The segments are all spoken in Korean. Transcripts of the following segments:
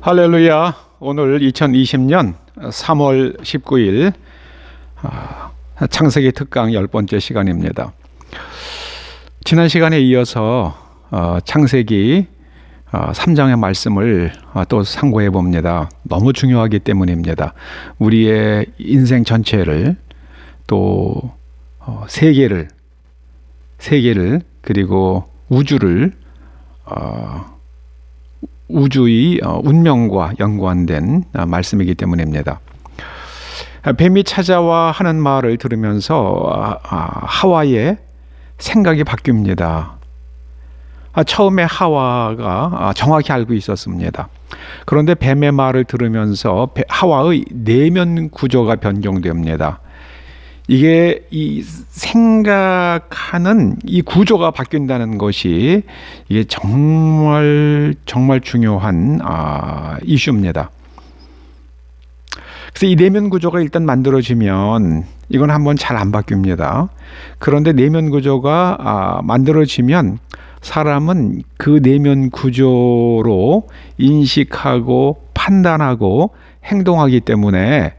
할렐루야. 오늘 2020년 3월 19일 창세기 특강 10번째 시간입니다. 지난 시간에 이어서 창세기 3장의 말씀을 또 상고해 봅니다. 너무 중요하기 때문입니다. 우리의 인생 전체를 또 세계를 그리고 우주를 우주의 운명과 연관된 말씀이기 때문입니다. 뱀이 찾아와 하는 말을 들으면서 하와의 생각이 바뀝니다. 처음에 하와가 정확히 알고 있었습니다. 그런데 뱀의 말을 들으면서 하와의 내면 구조가 변경됩니다. 이게 이 생각하는 이 구조가 바뀐다는 것이 이게 정말 중요한 이슈입니다. 그래서 이 내면 구조가 일단 만들어지면 이건 한번 잘 안 바뀝니다. 그런데 내면 구조가 만들어지면 사람은 그 내면 구조로 인식하고 판단하고 행동하기 때문에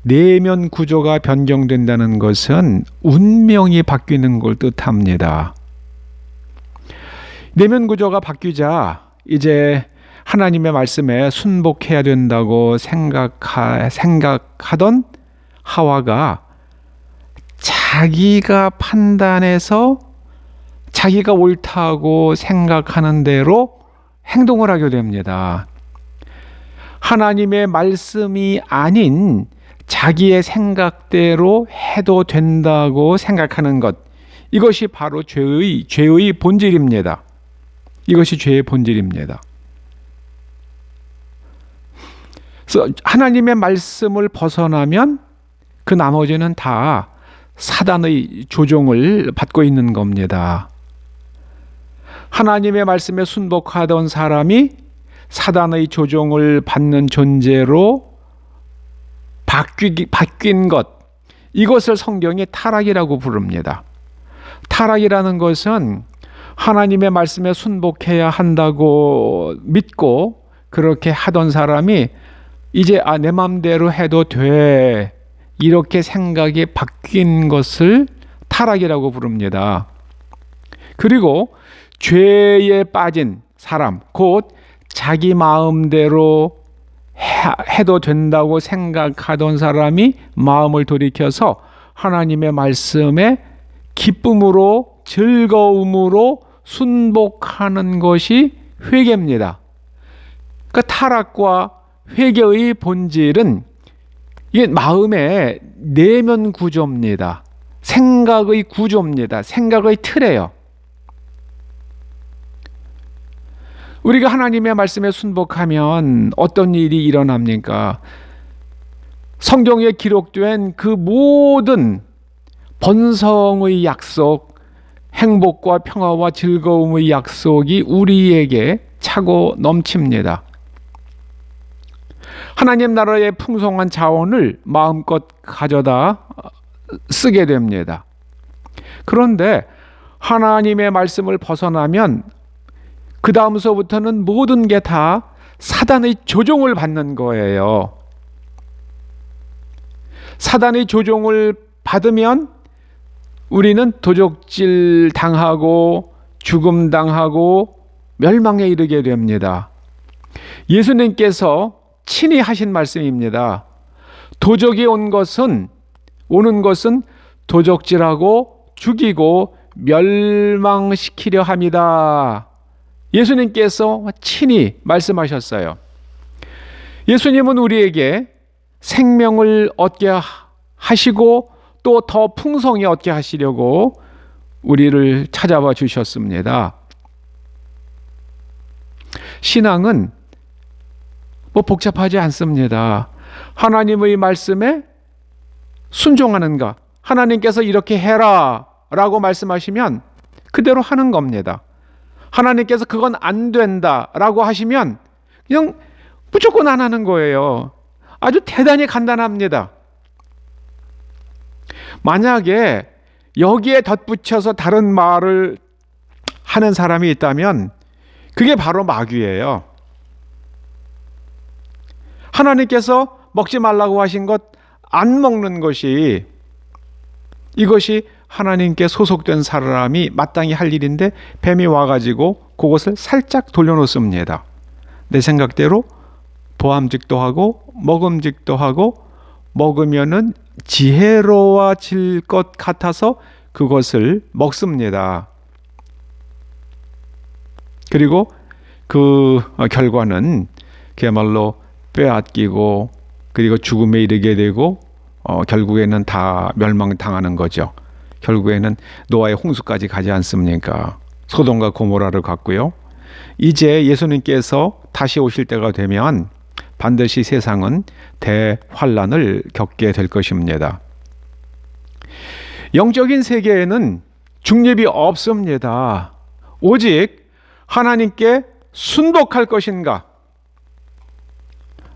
내면 구조가 변경된다는 것은 운명이 바뀌는 걸 뜻합니다. 내면 구조가 바뀌자 이제 하나님의 말씀에 순복해야 된다고 생각하던 하와가 자기가 판단해서 자기가 옳다고 생각하는 대로 행동을 하게 됩니다. 하나님의 말씀이 아닌 자기의 생각대로 해도 된다고 생각하는 것, 이것이 바로 죄의 본질입니다. 이것이 죄의 본질입니다. 그래서 하나님의 말씀을 벗어나면 그 나머지는 다 사단의 조종을 받고 있는 겁니다. 하나님의 말씀에 순복하던 사람이 사단의 조종을 받는 존재로 바뀐 것, 이것을 성경이 타락이라고 부릅니다. 타락이라는 것은 하나님의 말씀에 순복해야 한다고 믿고 그렇게 하던 사람이 이제 내 마음대로 해도 돼, 이렇게 생각이 바뀐 것을 타락이라고 부릅니다. 그리고 죄에 빠진 사람, 곧 자기 마음대로 해도 된다고 생각하던 사람이 마음을 돌이켜서 하나님의 말씀에 기쁨으로 즐거움으로 순복하는 것이 회개입니다. 그러니까 타락과 회개의 본질은 이게 마음의 내면 구조입니다. 생각의 구조입니다. 생각의 틀이에요. 우리가 하나님의 말씀에 순복하면 어떤 일이 일어납니까? 성경에 기록된 그 모든 번성의 약속, 행복과 평화와 즐거움의 약속이 우리에게 차고 넘칩니다. 하나님 나라의 풍성한 자원을 마음껏 가져다 쓰게 됩니다. 그런데 하나님의 말씀을 벗어나면 그 다음서부터는 모든 게 다 사단의 조종을 받는 거예요. 사단의 조종을 받으면 우리는 도적질 당하고 죽음 당하고 멸망에 이르게 됩니다. 예수님께서 친히 하신 말씀입니다. 도적이 오는 것은 도적질하고 죽이고 멸망시키려 합니다. 예수님께서 친히 말씀하셨어요. 예수님은 우리에게 생명을 얻게 하시고 또 더 풍성히 얻게 하시려고 우리를 찾아와 주셨습니다. 신앙은 복잡하지 않습니다. 하나님의 말씀에 순종하는가? 하나님께서 이렇게 해라 라고 말씀하시면 그대로 하는 겁니다. 하나님께서 그건 안 된다 라고 하시면 그냥 무조건 안 하는 거예요. 아주 대단히 간단합니다. 만약에 여기에 덧붙여서 다른 말을 하는 사람이 있다면 그게 바로 마귀예요. 하나님께서 먹지 말라고 하신 것 안 먹는 것이, 이것이 하나님께 소속된 사람이 마땅히 할 일인데 뱀이 와가지고 그것을 살짝 돌려놓습니다. 내 생각대로 보암직도 하고 먹음직도 하고 먹으면은 지혜로워질 것 같아서 그것을 먹습니다. 그리고 그 결과는 그야말로 빼앗기고 그리고 죽음에 이르게 되고 결국에는 다 멸망당하는 거죠. 결국에는 노아의 홍수까지 가지 않습니까? 소돔과 고모라를 갔고요. 이제 예수님께서 다시 오실 때가 되면 반드시 세상은 대환란을 겪게 될 것입니다. 영적인 세계에는 중립이 없습니다. 오직 하나님께 순복할 것인가,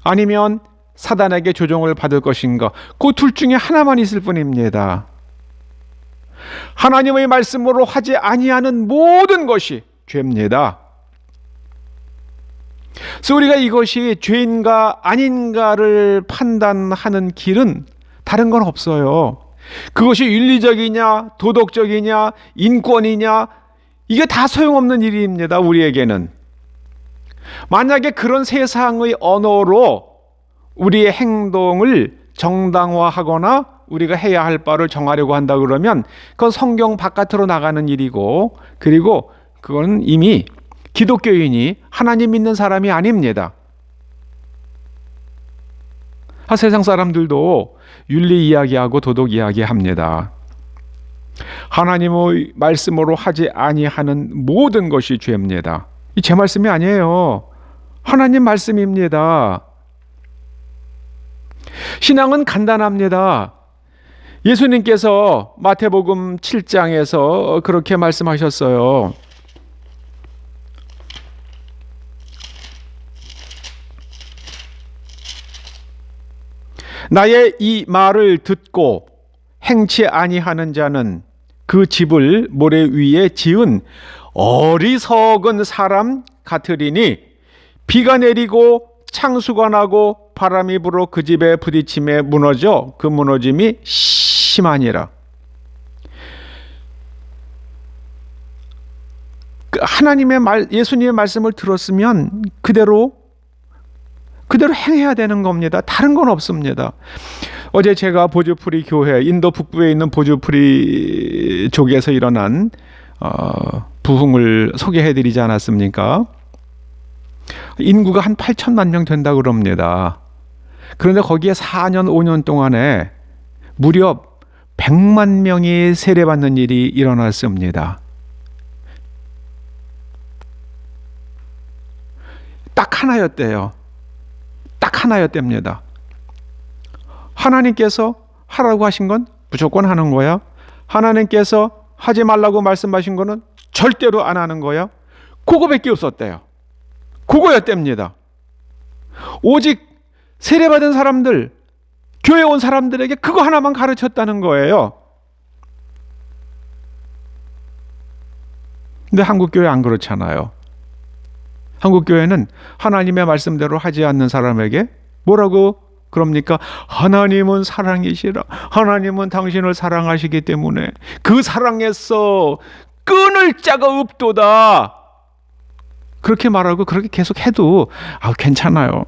아니면 사단에게 조종을 받을 것인가, 그 둘 중에 하나만 있을 뿐입니다. 하나님의 말씀으로 하지 아니하는 모든 것이 죄입니다. 그래서 우리가 이것이 죄인가 아닌가를 판단하는 길은 다른 건 없어요. 그것이 윤리적이냐 도덕적이냐 인권이냐, 이게 다 소용없는 일입니다. 우리에게는. 만약에 그런 세상의 언어로 우리의 행동을 정당화하거나 우리가 해야 할 바를 정하려고 한다 그러면 그건 성경 바깥으로 나가는 일이고, 그리고 그건 이미 기독교인이 하나님 믿는 사람이 아닙니다. 세상 사람들도 윤리 이야기하고 도덕 이야기합니다. 하나님의 말씀으로 하지 아니하는 모든 것이 죄입니다. 이 제 말씀이 아니에요. 하나님 말씀입니다. 신앙은 간단합니다. 예수님께서 마태복음 7장에서 그렇게 말씀하셨어요. 나의 이 말을 듣고 행치 아니하는 자는 그 집을 모래 위에 지은 어리석은 사람 같으리니 비가 내리고 창수가 나고 바람이 불어 그 집에 부딪힘에 무너져 그 무너짐이 심하니라. 하나님의 말, 예수님의 말씀을 들었으면 그대로 행해야 되는 겁니다. 다른 건 없습니다. 어제 제가 보주프리 교회, 인도 북부에 있는 보주프리 족에서 일어난 부흥을 소개해드리지 않았습니까? 인구가 한 8천만 명 된다 그럽니다. 그런데 거기에 4년, 5년 동안에 무려 100만 명이 세례받는 일이 일어났습니다. 딱 하나였대요. 딱 하나였답니다. 하나님께서 하라고 하신 건 무조건 하는 거야. 하나님께서 하지 말라고 말씀하신 거는 절대로 안 하는 거야. 그거밖에 없었대요. 그거였답니다. 오직 세례받은 사람들, 교회 온 사람들에게 그거 하나만 가르쳤다는 거예요. 근데 한국교회 안 그렇잖아요. 한국교회는 하나님의 말씀대로 하지 않는 사람에게 뭐라고 그럽니까? 하나님은 사랑이시라. 하나님은 당신을 사랑하시기 때문에 그 사랑에서 끊을 자가 없도다. 그렇게 말하고 그렇게 계속 해도 괜찮아요.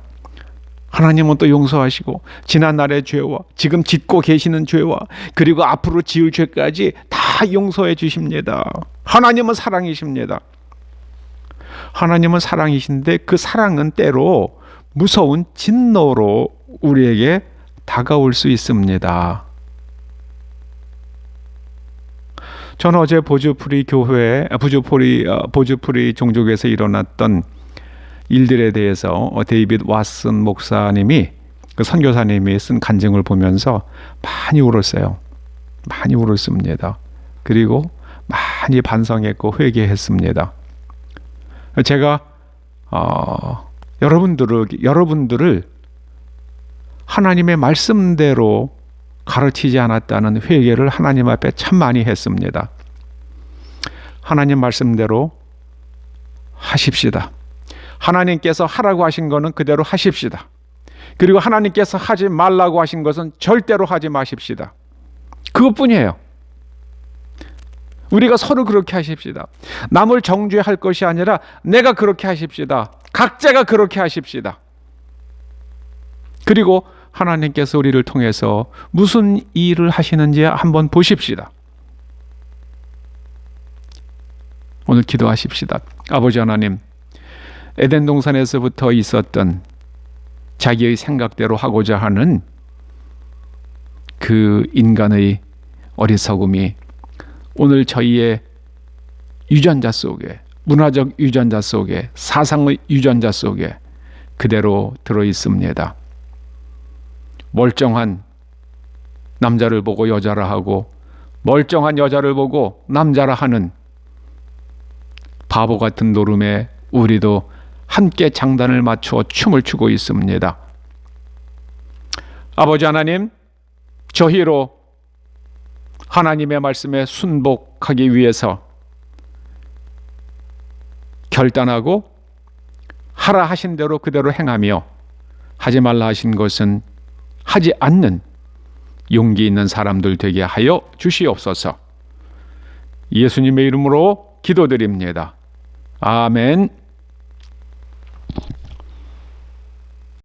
하나님은 또 용서하시고 지난날의 죄와 지금 짓고 계시는 죄와 그리고 앞으로 지을 죄까지 다 용서해 주십니다. 하나님은 사랑이십니다. 하나님은 사랑이신데 그 사랑은 때로 무서운 진노로 우리에게 다가올 수 있습니다. 저는 어제 보주프리 교회, 보주프리 종족에서 일어났던 일들에 대해서 데이빗 왓슨 목사님이, 그 선교사님이 쓴 간증을 보면서 많이 울었어요. 많이 울었습니다. 그리고 많이 반성했고 회개했습니다. 제가 여러분들을 하나님의 말씀대로 가르치지 않았다는 회개를 하나님 앞에 참 많이 했습니다. 하나님 말씀대로 하십시다. 하나님께서 하라고 하신 거는 그대로 하십시다. 그리고 하나님께서 하지 말라고 하신 것은 절대로 하지 마십시다. 그것뿐이에요. 우리가 서로 그렇게 하십시다. 남을 정죄할 것이 아니라 내가 그렇게 하십시다. 각자가 그렇게 하십시다. 그리고 하나님께서 우리를 통해서 무슨 일을 하시는지 한번 보십시다. 오늘 기도하십시다. 아버지 하나님, 에덴 동산에서부터 있었던 자기의 생각대로 하고자 하는 그 인간의 어리석음이 오늘 저희의 유전자 속에, 문화적 유전자 속에, 사상의 유전자 속에 그대로 들어 있습니다. 멀쩡한 남자를 보고 여자라 하고 멀쩡한 여자를 보고 남자라 하는 바보 같은 노름에 우리도 함께 장단을 맞추어 춤을 추고 있습니다. 아버지 하나님, 저희로 하나님의 말씀에 순복하기 위해서 결단하고 하라 하신 대로 그대로 행하며 하지 말라 하신 것은 하지 않는 용기 있는 사람들 되게 하여 주시옵소서. 예수님의 이름으로 기도드립니다. 아멘.